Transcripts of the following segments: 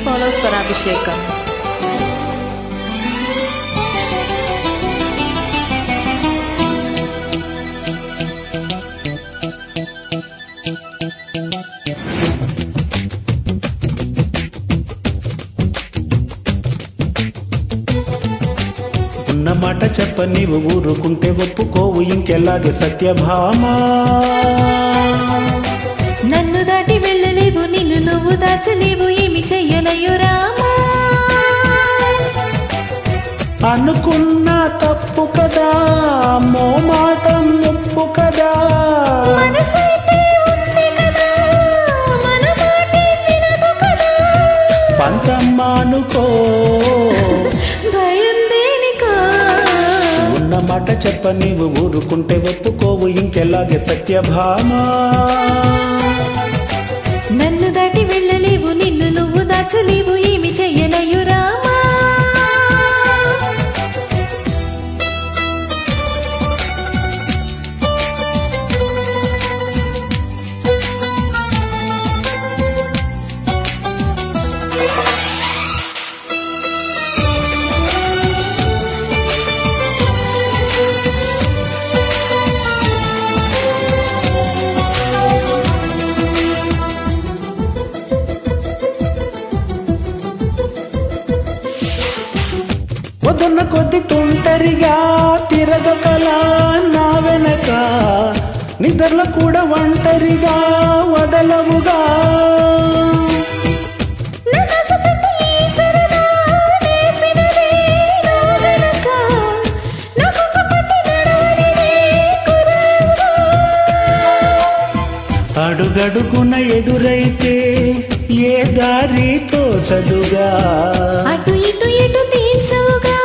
follow Swarabhishekam. ఉన్న మాట చెప్ప నీవు ఊరుకుంటే ఒప్పుకోవు ఇంకెలాగే సత్యభామా. నన్ను దాటి వెళ్ళలేవు నిన్ను నువ్వు దాచలేవు ఏమి చెయ్యలయ్యో రామా. అనుకున్న తప్పు కదా మోమాటం ఒప్పు కదా. మనసైతే ఉంది కదా మన మాటే వినదు కదా. పంతమ్మా అనుకో భయం దేనికో. ఉన్న మాట చెప్ప నీవు ఊరుకుంటే ఒప్పుకోవు ఇంకెలాగే సత్యభామా. నన్ను దాటి వెళ్ళలేవు నిన్ను నువ్వు దాచలేవు ఏమి చెయ్యలయ్యో రామా. వదున్న కొద్ది తుంటరిగా తిరగకలా నా వెనక నిద్రలో కూడా ఒంటరిగా వదలవుగా. అడుగడుగున ఎదురైతే ఏ దారితో చదుగా. అటు ఇటు ఎటు తీర్చవుగా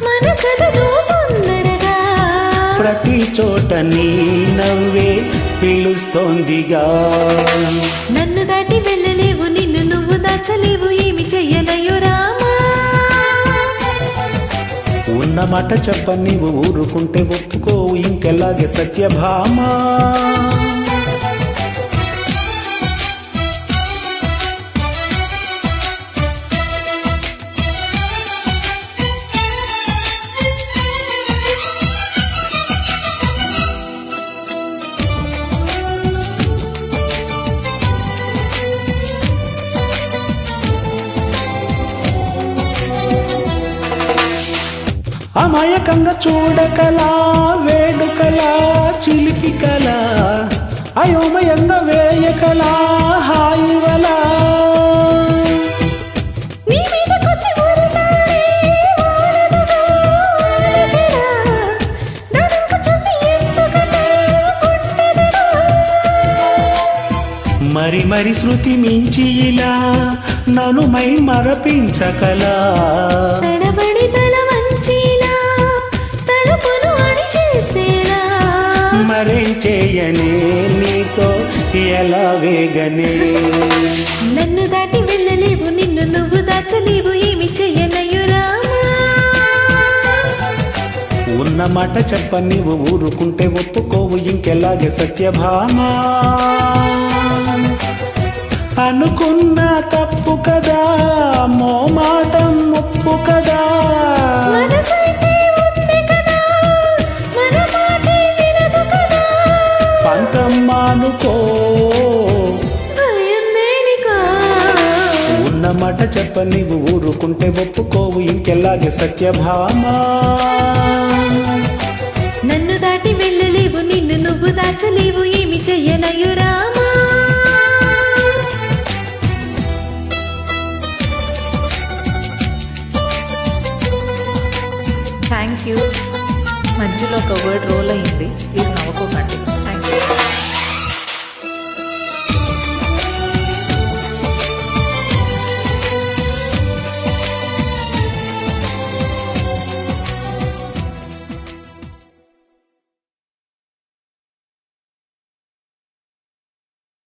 మన కథను తొందరగా. ప్రతి చోట నీ నవ్వే పిలుస్తోందిగా. నన్ను దాటి వెళ్ళలేవు నిన్ను నువ్వు దాచలేవు ఏమి చెయ్యలయ్యో రామా. ఉన్న మాట చెప్ప నీవు ఊరుకుంటే ఒప్పుకోవు ఇంకెలాగే సత్యభామా. అమాయకంగా చూడకలా వేడుకలా చిలిపికలా అయోమయంగా వేయకలా హాయివలా. మరి మరి శృతి మించి ఇలా నన్ను మై మరపించకలా. తడబడి తల వంచిలా తలుపును అణిచేస్తేలా. మరేం చేయనే నీతో ఎలా వేగనే. నన్ను దాటి వెళ్ళలేవు నిన్ను నువ్వు దాచలేవు ఏమి చెయ్యలయ్యో రామా. ఉన్న మాట చెప్ప నీవు ఊరుకుంటే ఒప్పుకోవు ఇంకెలాగే సత్యభామా. అనుకున్న తప్పు కదా మోమాటం ఒప్పు కదా. మనసైతే ఉంది కదా మన మాటే వినదు కదా. పంతమ్మా అనుకో భయం దేనికో. ఉన్న మాట చెప్ప నీవు ఊరుకుంటే ఒప్పుకోవు ఇంకెలాగే సత్యభామా. నన్ను దాటి వెళ్ళలేవు నిన్ను నువ్వు దాచలేవు ఏమి చెయ్యలయ్యో రామా. Thank you. మధ్యలో ఒక వర్డ్ రోల్ అయింది, ప్లీజ్ నవ్వుకోకండి. Thank you.